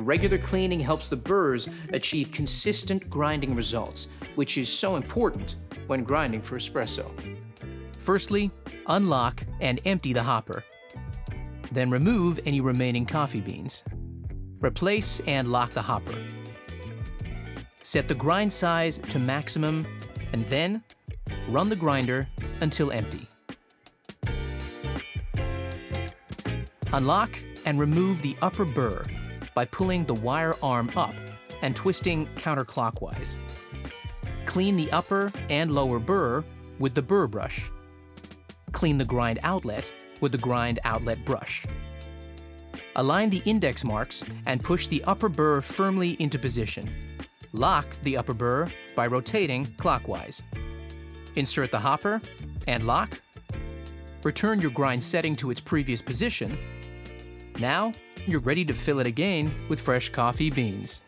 regular cleaning helps the burrs achieve consistent grinding results, which is so important when grinding for espresso. Firstly, unlock and empty the hopper. Then remove any remaining coffee beans. Replace and lock the hopper. Set the grind size to maximum and then run the grinder until empty. Unlock and remove the upper burr by pulling the wire arm up and twisting counterclockwise. Clean the upper and lower burr with the burr brush. Clean the grind outlet with the grind outlet brush. Align the index marks and push the upper burr firmly into position. Lock the upper burr by rotating clockwise. Insert the hopper and lock. Return your grind setting to its previous position. Now, you're ready to fill it again with fresh coffee beans.